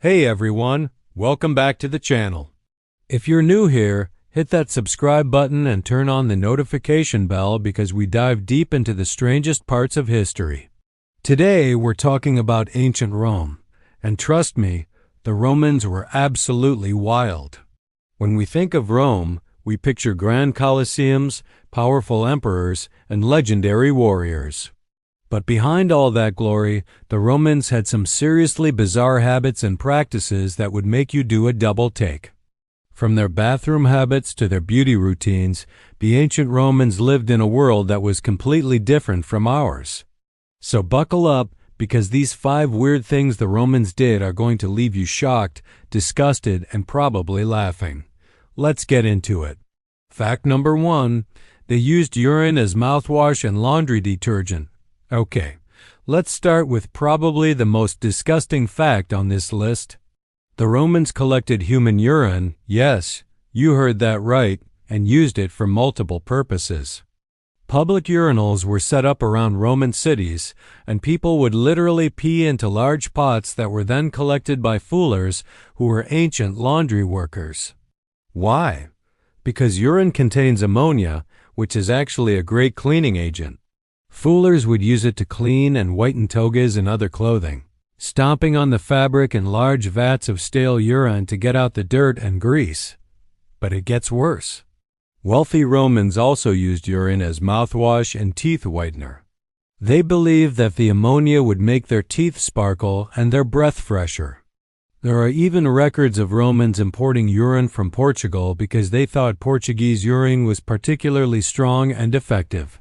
Hey everyone, welcome back to the channel. If you're new here, hit that subscribe button and turn on the notification bell because we dive deep into the strangest parts of history. Today we're talking about ancient Rome, and trust me, the Romans were absolutely wild. When we think of Rome, we picture grand colosseums, powerful emperors, and legendary warriors. But behind all that glory, the Romans had some seriously bizarre habits and practices that would make you do a double take. From their bathroom habits to their beauty routines, the ancient Romans lived in a world that was completely different from ours. So buckle up, because these 5 weird things the Romans did are going to leave you shocked, disgusted, and probably laughing. Let's get into it. Fact number 1, they used urine as mouthwash and laundry detergent. Okay, let's start with probably the most disgusting fact on this list. The Romans collected human urine, yes, you heard that right, and used it for multiple purposes. Public urinals were set up around Roman cities, and people would literally pee into large pots that were then collected by fullers who were ancient laundry workers. Why? Because urine contains ammonia, which is actually a great cleaning agent. Fullers would use it to clean and whiten togas and other clothing, stomping on the fabric in large vats of stale urine to get out the dirt and grease. But it gets worse. Wealthy Romans also used urine as mouthwash and teeth whitener. They believed that the ammonia would make their teeth sparkle and their breath fresher. There are even records of Romans importing urine from Portugal because they thought Portuguese urine was particularly strong and effective.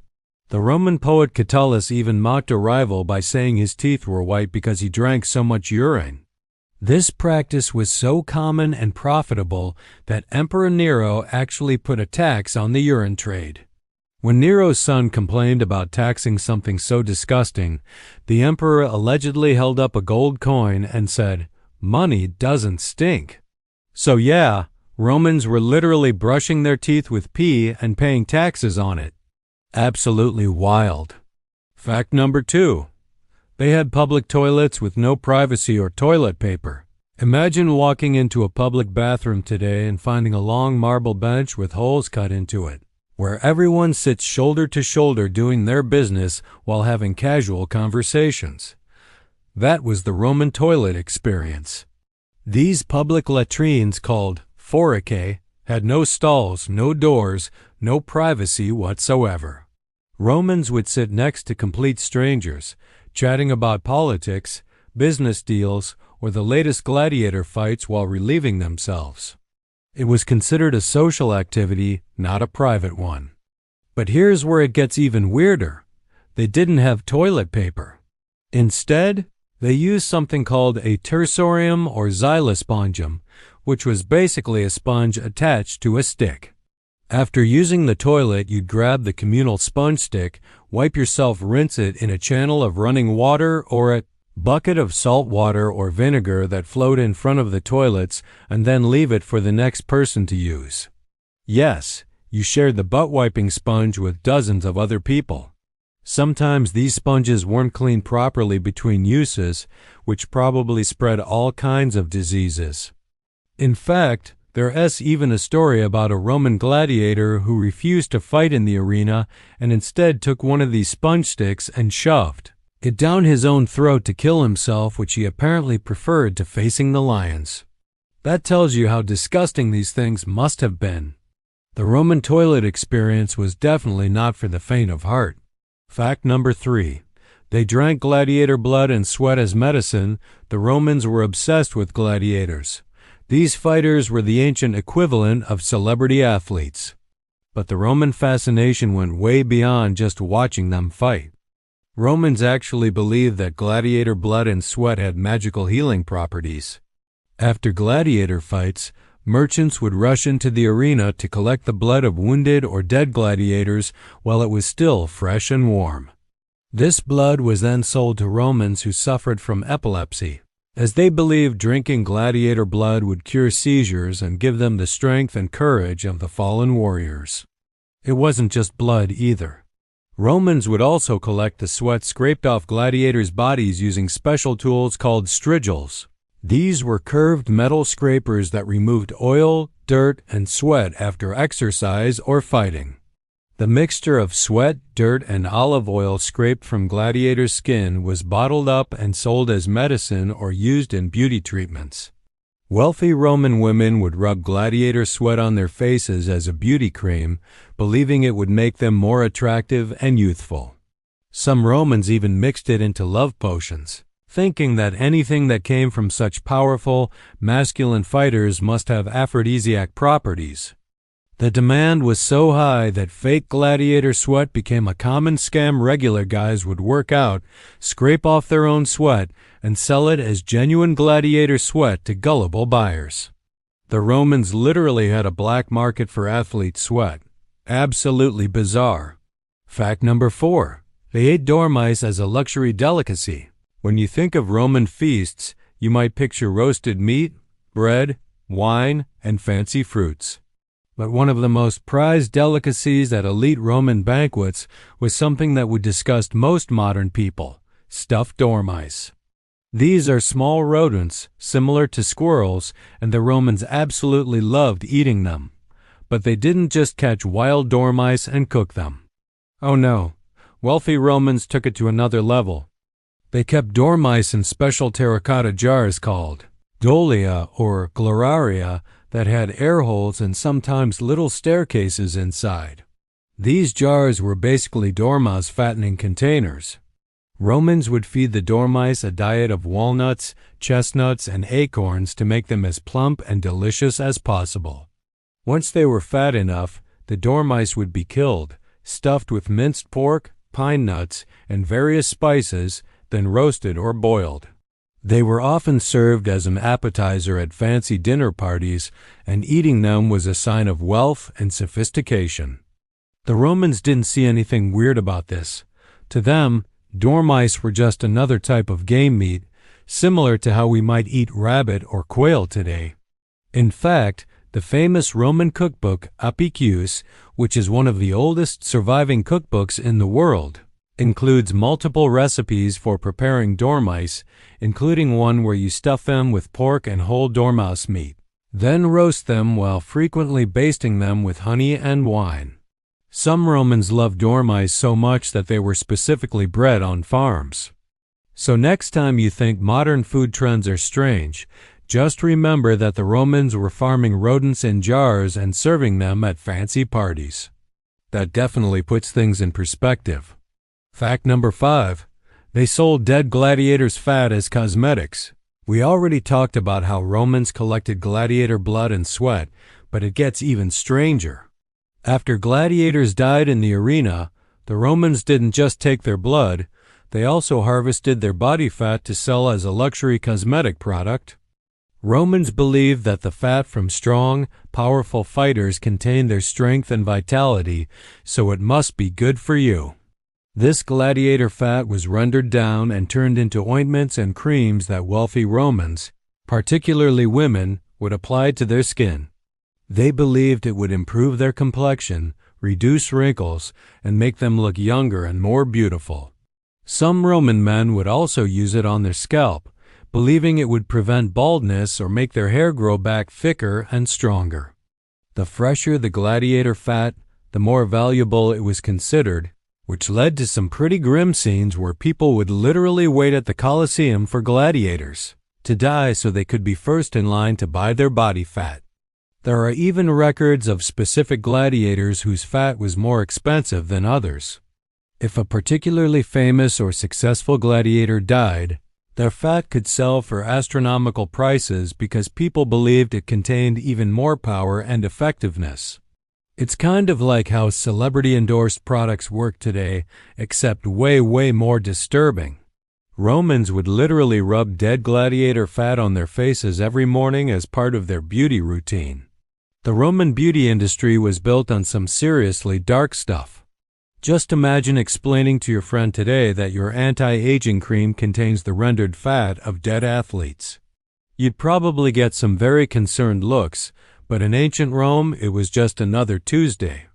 The Roman poet Catullus even mocked a rival by saying his teeth were white because he drank so much urine. This practice was so common and profitable that Emperor Nero actually put a tax on the urine trade. When Nero's son complained about taxing something so disgusting, the emperor allegedly held up a gold coin and said, "Money doesn't stink." So yeah, Romans were literally brushing their teeth with pee and paying taxes on it. Absolutely wild. Fact number 2. They had public toilets with no privacy or toilet paper. Imagine walking into a public bathroom today and finding a long marble bench with holes cut into it, where everyone sits shoulder to shoulder doing their business while having casual conversations. That was the Roman toilet experience. These public latrines, called foracae, had no stalls, no doors, no privacy whatsoever. Romans would sit next to complete strangers, chatting about politics, business deals, or the latest gladiator fights while relieving themselves. It was considered a social activity, not a private one. But here's where it gets even weirder. They didn't have toilet paper. Instead, they used something called a tersorium or xylospongium, which was basically a sponge attached to a stick. After using the toilet, you'd grab the communal sponge stick, wipe yourself, rinse it in a channel of running water or a bucket of salt water or vinegar that flowed in front of the toilets, and then leave it for the next person to use. Yes, you shared the butt-wiping sponge with dozens of other people. Sometimes these sponges weren't cleaned properly between uses, which probably spread all kinds of diseases. In fact, there's even a story about a Roman gladiator who refused to fight in the arena and instead took one of these sponge sticks and shoved it down his own throat to kill himself, which he apparently preferred to facing the lions. That tells you how disgusting these things must have been. The Roman toilet experience was definitely not for the faint of heart. Fact number 3. They drank gladiator blood and sweat as medicine. The Romans were obsessed with gladiators. These fighters were the ancient equivalent of celebrity athletes. But the Roman fascination went way beyond just watching them fight. Romans actually believed that gladiator blood and sweat had magical healing properties. After gladiator fights, merchants would rush into the arena to collect the blood of wounded or dead gladiators while it was still fresh and warm. This blood was then sold to Romans who suffered from epilepsy, as they believed drinking gladiator blood would cure seizures and give them the strength and courage of the fallen warriors. It wasn't just blood either. Romans would also collect the sweat scraped off gladiators' bodies using special tools called strigils. These were curved metal scrapers that removed oil, dirt, and sweat after exercise or fighting. The mixture of sweat, dirt, and olive oil scraped from gladiators' skin was bottled up and sold as medicine or used in beauty treatments. Wealthy Roman women would rub gladiator sweat on their faces as a beauty cream, believing it would make them more attractive and youthful. Some Romans even mixed it into love potions, thinking that anything that came from such powerful, masculine fighters must have aphrodisiac properties. The demand was so high that fake gladiator sweat became a common scam regular guys would work out, scrape off their own sweat, and sell it as genuine gladiator sweat to gullible buyers. The Romans literally had a black market for athlete sweat. Absolutely bizarre. Fact number 4. They ate dormice as a luxury delicacy. When you think of Roman feasts, you might picture roasted meat, bread, wine, and fancy fruits. But one of the most prized delicacies at elite Roman banquets was something that would disgust most modern people: stuffed dormice. These are small rodents, similar to squirrels, and the Romans absolutely loved eating them. But they didn't just catch wild dormice and cook them. Oh no, wealthy Romans took it to another level. They kept dormice in special terracotta jars called dolia or gloraria that had air holes and sometimes little staircases inside. These jars were basically dormouse fattening containers. Romans would feed the dormice a diet of walnuts, chestnuts, and acorns to make them as plump and delicious as possible. Once they were fat enough, the dormice would be killed, stuffed with minced pork, pine nuts, and various spices, then roasted or boiled. They were often served as an appetizer at fancy dinner parties, and eating them was a sign of wealth and sophistication. The Romans didn't see anything weird about this. To them, dormice were just another type of game meat, similar to how we might eat rabbit or quail today. In fact, the famous Roman cookbook Apicius, which is one of the oldest surviving cookbooks in the world, includes multiple recipes for preparing dormice, including one where you stuff them with pork and whole dormouse meat, then roast them while frequently basting them with honey and wine. Some Romans loved dormice so much that they were specifically bred on farms. So next time you think modern food trends are strange, just remember that the Romans were farming rodents in jars and serving them at fancy parties. That definitely puts things in perspective. Fact number 5. They sold dead gladiators' fat as cosmetics. We already talked about how Romans collected gladiator blood and sweat, but it gets even stranger. After gladiators died in the arena, the Romans didn't just take their blood, they also harvested their body fat to sell as a luxury cosmetic product. Romans believed that the fat from strong, powerful fighters contained their strength and vitality, so it must be good for you. This gladiator fat was rendered down and turned into ointments and creams that wealthy Romans, particularly women, would apply to their skin. They believed it would improve their complexion, reduce wrinkles, and make them look younger and more beautiful. Some Roman men would also use it on their scalp, believing it would prevent baldness or make their hair grow back thicker and stronger. The fresher the gladiator fat, the more valuable it was considered, which led to some pretty grim scenes where people would literally wait at the Colosseum for gladiators to die so they could be first in line to buy their body fat. There are even records of specific gladiators whose fat was more expensive than others. If a particularly famous or successful gladiator died, their fat could sell for astronomical prices because people believed it contained even more power and effectiveness. It's kind of like how celebrity-endorsed products work today, except way more disturbing. Romans would literally rub dead gladiator fat on their faces every morning as part of their beauty routine. The Roman beauty industry was built on some seriously dark stuff. Just imagine explaining to your friend today that your anti-aging cream contains the rendered fat of dead athletes. You'd probably get some very concerned looks, but in ancient Rome, it was just another Tuesday.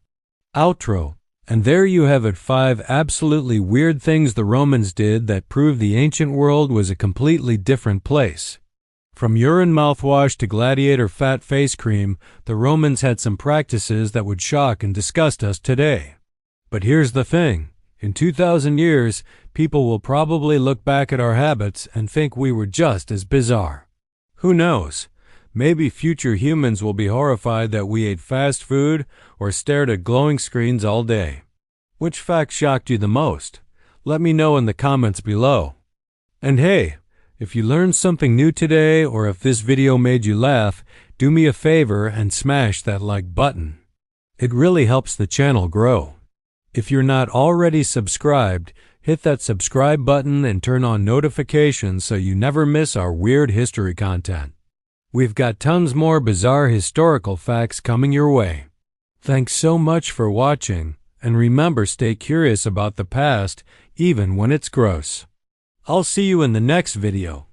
Outro. And there you have it, 5 absolutely weird things the Romans did that prove the ancient world was a completely different place. From urine mouthwash to gladiator fat face cream, the Romans had some practices that would shock and disgust us today. But here's the thing. In 2,000 years, people will probably look back at our habits and think we were just as bizarre. Who knows? Maybe future humans will be horrified that we ate fast food or stared at glowing screens all day. Which fact shocked you the most? Let me know in the comments below. And hey, if you learned something new today or if this video made you laugh, do me a favor and smash that like button. It really helps the channel grow. If you're not already subscribed, hit that subscribe button and turn on notifications so you never miss our weird history content. We've got tons more bizarre historical facts coming your way. Thanks so much for watching, and remember, stay curious about the past even when it's gross. I'll see you in the next video.